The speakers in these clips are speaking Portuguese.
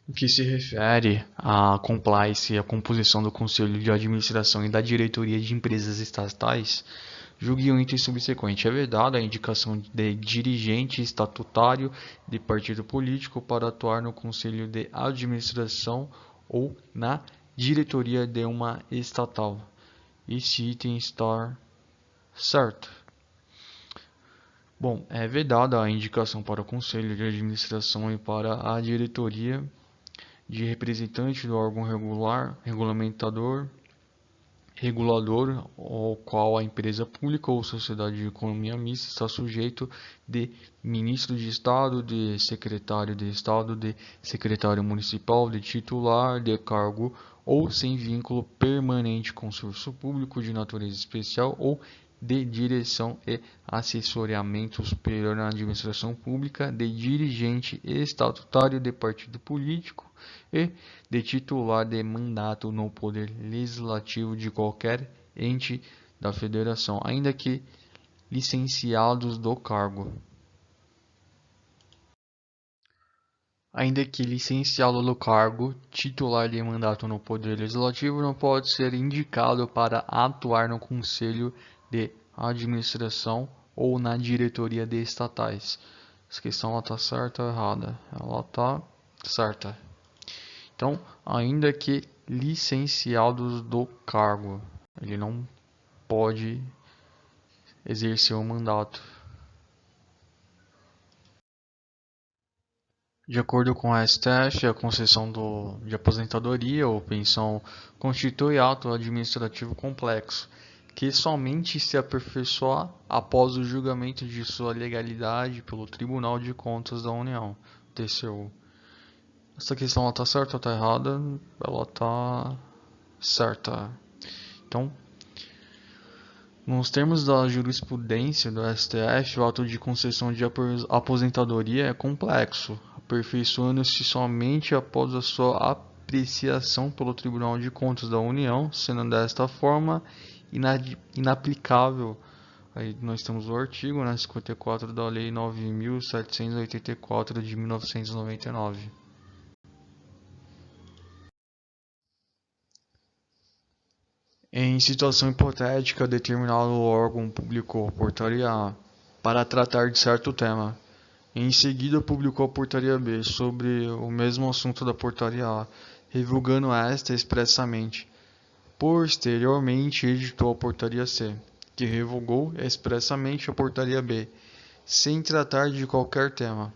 O que se refere à compliance e à composição do Conselho de Administração e da Diretoria de Empresas Estatais, julgue o item subsequente. É vedada a indicação de dirigente estatutário de partido político para atuar no Conselho de Administração ou na diretoria de uma estatal. Esse item está certo. Bom, é vedada a indicação para o Conselho de Administração e para a diretoria de representante do órgão regulador ao qual a empresa pública ou sociedade de economia mista está sujeito, de ministro de Estado, de Estado, de secretário municipal, de titular de cargo ou sem vínculo permanente com serviço público de natureza especial ou de direção e assessoramento superior na administração pública, de dirigente estatutário de partido político e de titular de mandato no poder legislativo de qualquer ente da federação, ainda que licenciados do cargo. Ainda que licenciado do cargo, titular de mandato no Poder Legislativo não pode ser indicado para atuar no Conselho de Administração ou na diretoria de estatais. Essa questão está certa ou errada? Ela está certa. Então, ainda que licenciados do cargo, ele não pode exercer o mandato. De acordo com a STF, a concessão de aposentadoria ou pensão constitui ato administrativo complexo, que somente se aperfeiçoa após o julgamento de sua legalidade pelo Tribunal de Contas da União, TCU. Essa questão está certa ou está errada? Ela está certa. Então, nos termos da jurisprudência do STF, o ato de concessão de aposentadoria é complexo, aperfeiçoando-se somente após a sua apreciação pelo Tribunal de Contas da União, sendo desta forma inaplicável. Aí nós temos o artigo 54 da Lei 9.784 de 1999. Em situação hipotética, determinado órgão publicou portaria A para tratar de certo tema. Em seguida, publicou a portaria B sobre o mesmo assunto da portaria A, revogando esta expressamente. Posteriormente, editou a portaria C, que revogou expressamente a portaria B, sem tratar de qualquer tema.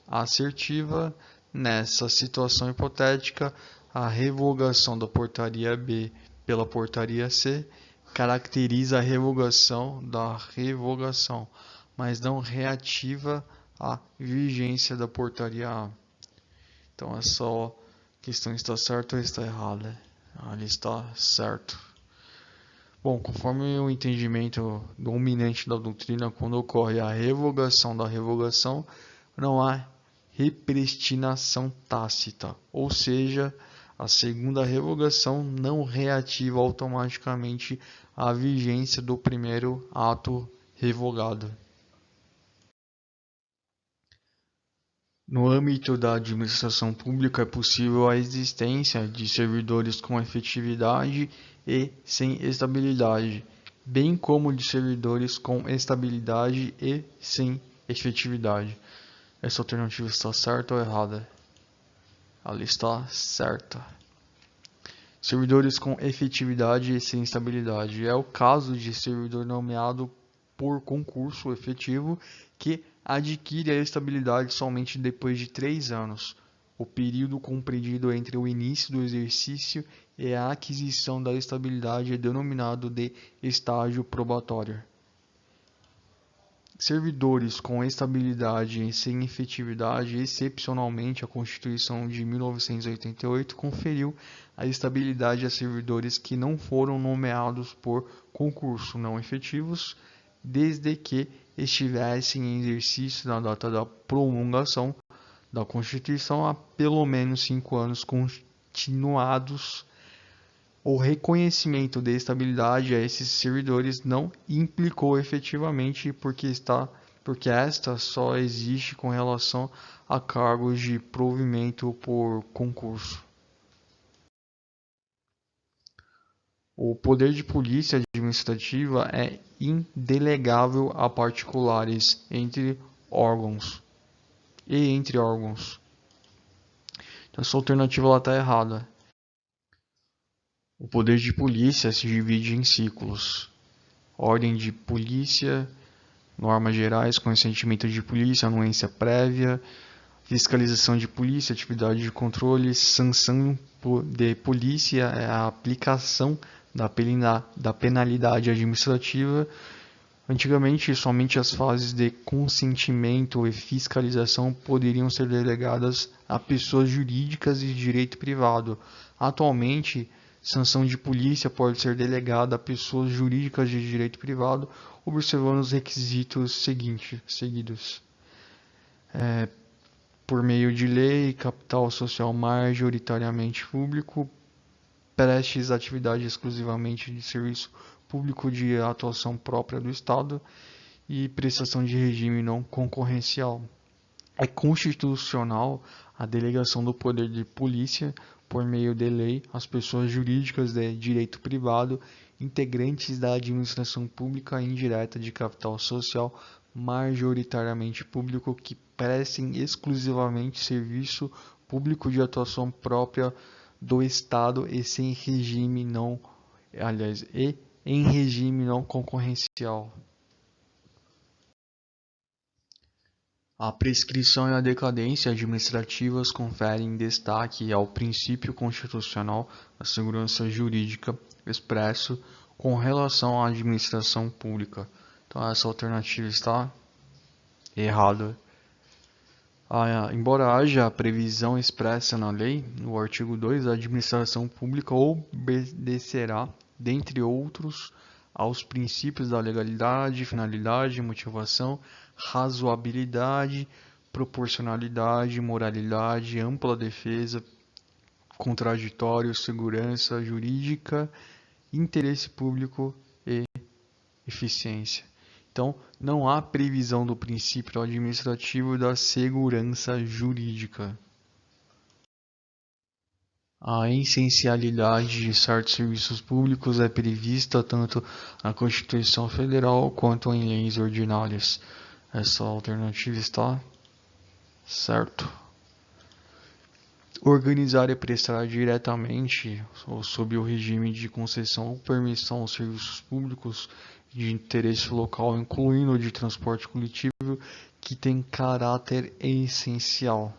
Assertiva, nessa situação hipotética, a revogação da portaria B pela portaria C caracteriza a revogação da revogação, mas não reativa a vigência da portaria A. Então é só questão está certa ou está errada. Ali está certo. Bom, conforme o entendimento dominante da doutrina, quando ocorre a revogação da revogação, não há repristinação tácita, ou seja, a segunda revogação não reativa automaticamente a vigência do primeiro ato revogado. No âmbito da administração pública, é possível a existência de servidores com efetividade e sem estabilidade, bem como de servidores com estabilidade e sem efetividade. Essa alternativa está certa ou errada? Ela está certa. Servidores com efetividade e sem estabilidade. É o caso de servidor nomeado por concurso efetivo que adquire a estabilidade somente depois de 3 anos, o período compreendido entre o início do exercício e a aquisição da estabilidade é denominado de estágio probatório. Servidores com estabilidade e sem efetividade, excepcionalmente, a Constituição de 1988 conferiu a estabilidade a servidores que não foram nomeados por concurso não efetivos, desde que estivessem em exercício na data da promulgação da Constituição há pelo menos 5 anos continuados. O reconhecimento de estabilidade a esses servidores não implicou efetivamente porque está porque esta só existe com relação a cargos de provimento por concurso. O poder de polícia administrativa é indelegável a particulares entre órgãos. Então essa alternativa está errada. O poder de polícia se divide em ciclos: ordem de polícia, normas gerais, consentimento de polícia, anuência prévia, fiscalização de polícia, atividade de controle, sanção de polícia, é a aplicação da penalidade administrativa. Antigamente, somente as fases de consentimento e fiscalização poderiam ser delegadas a pessoas jurídicas e de direito privado. Atualmente, sanção de polícia pode ser delegada a pessoas jurídicas de direito privado, observando os requisitos seguidos. Por meio de lei, capital social majoritariamente público, prestes atividade exclusivamente de serviço público de atuação própria do Estado e prestação de regime não concorrencial. É constitucional a delegação do poder de polícia, por meio de lei, às pessoas jurídicas de direito privado, integrantes da administração pública indireta de capital social majoritariamente público que prestem exclusivamente serviço público de atuação própria do Estado e em regime não concorrencial. A prescrição e a decadência administrativas conferem destaque ao princípio constitucional da segurança jurídica expresso com relação à administração pública. Então essa alternativa está errada. Embora haja a previsão expressa na lei, no artigo 2, a administração pública obedecerá, dentre outros, aos princípios da legalidade, finalidade, motivação, razoabilidade, proporcionalidade, moralidade, ampla defesa, contraditório, segurança jurídica, interesse público e eficiência. Então, não há previsão do princípio administrativo da segurança jurídica. A essencialidade de certos serviços públicos é prevista tanto na Constituição Federal quanto em leis ordinárias. Essa alternativa está certo. Organizar e prestar diretamente ou sob o regime de concessão ou permissão aos serviços públicos de interesse local, incluindo o de transporte coletivo, que tem caráter essencial.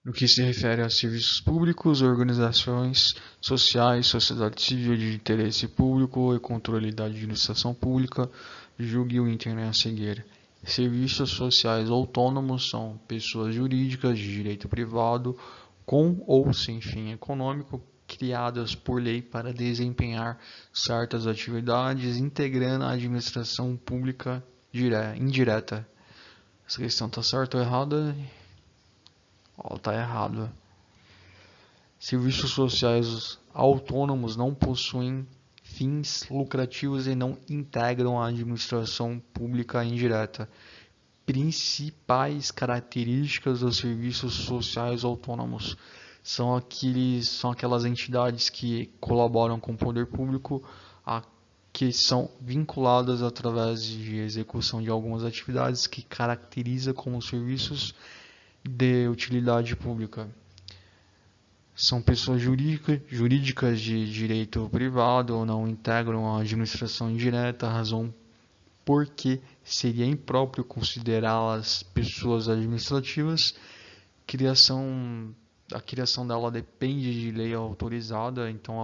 No que se refere a serviços públicos, organizações sociais, sociedade civil de interesse público e controle da administração pública, julgue o item a seguir. Serviços sociais autônomos são pessoas jurídicas de direito privado, com ou sem fim econômico, criadas por lei para desempenhar certas atividades, integrando a administração pública indireta. Essa questão está certa ou errada? Está errado. Serviços sociais autônomos não possuem fins lucrativos e não integram a administração pública indireta. Principais características dos serviços sociais autônomos são aquelas entidades que colaboram com o poder público, que são vinculadas através de execução de algumas atividades que caracteriza como serviços de utilidade pública. São pessoas jurídicas de direito privado ou não integram a administração indireta, razão porque seria impróprio considerá-las pessoas administrativas. A criação dela depende de lei autorizada, então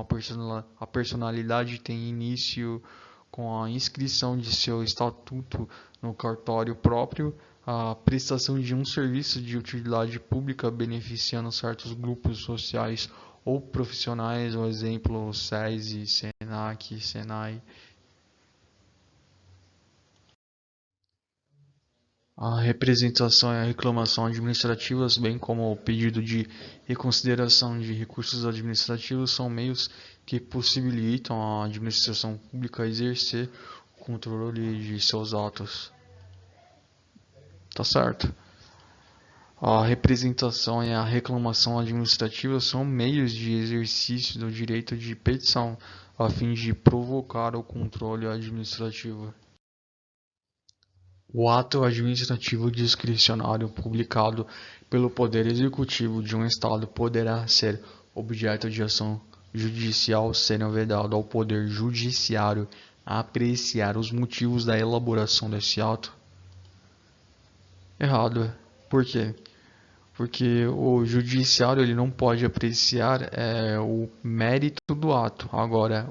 a personalidade tem início com a inscrição de seu estatuto no cartório próprio, a prestação de um serviço de utilidade pública beneficiando certos grupos sociais ou profissionais, por exemplo, SESI, SENAC, SENAI. A representação e a reclamação administrativas, bem como o pedido de reconsideração de recursos administrativos, são meios que possibilitam à administração pública exercer controle de seus atos. Tá certo? A representação e a reclamação administrativa são meios de exercício do direito de petição, a fim de provocar o controle administrativo. O ato administrativo discricionário publicado pelo Poder Executivo de um Estado poderá ser objeto de ação judicial, sendo vedado ao Poder Judiciário apreciar os motivos da elaboração desse ato. Errado. Por quê? Porque o judiciário ele não pode apreciar o mérito do ato. Agora,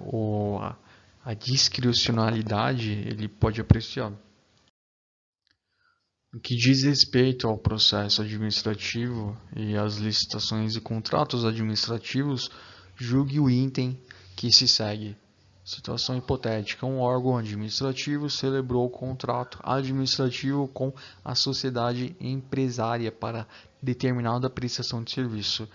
a discricionalidade ele pode apreciar. No que diz respeito ao processo administrativo e às licitações e contratos administrativos, julgue o item que se segue. Situação hipotética: um órgão administrativo celebrou o contrato administrativo com a sociedade empresária para determinada prestação de serviço.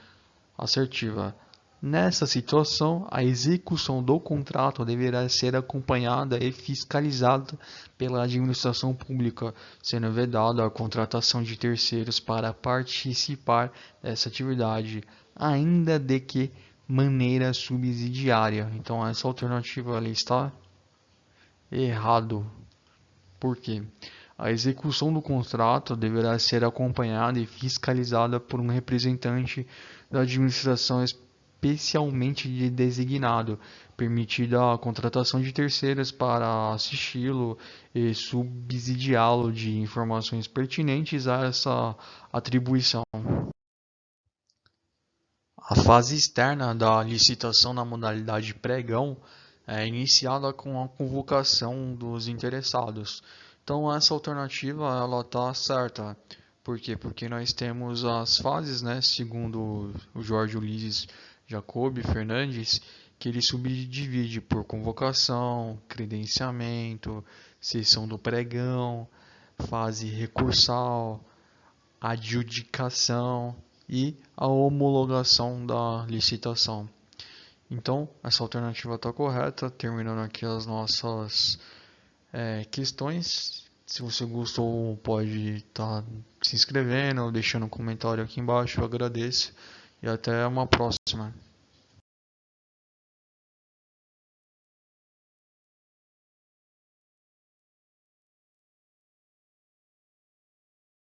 Assertiva: nessa situação, a execução do contrato deverá ser acompanhada e fiscalizada pela administração pública, sendo vedada a contratação de terceiros para participar dessa atividade, ainda de que maneira subsidiária. Então essa alternativa ali está errado. Por quê? A execução do contrato deverá ser acompanhada e fiscalizada por um representante da administração especialmente designado, permitida a contratação de terceiros para assisti-lo e subsidiá-lo de informações pertinentes a essa atribuição. A fase externa da licitação na modalidade pregão é iniciada com a convocação dos interessados. Então essa alternativa ela está certa. Por quê? Porque nós temos as fases, né, segundo o Jorge Ulisses Jacob Fernandes, que ele subdivide por convocação, credenciamento, sessão do pregão, fase recursal, adjudicação e a homologação da licitação. Então, essa alternativa está correta. Terminando aqui as nossas questões. Se você gostou, pode estar se inscrevendo ou deixando um comentário aqui embaixo. Eu agradeço e até uma próxima.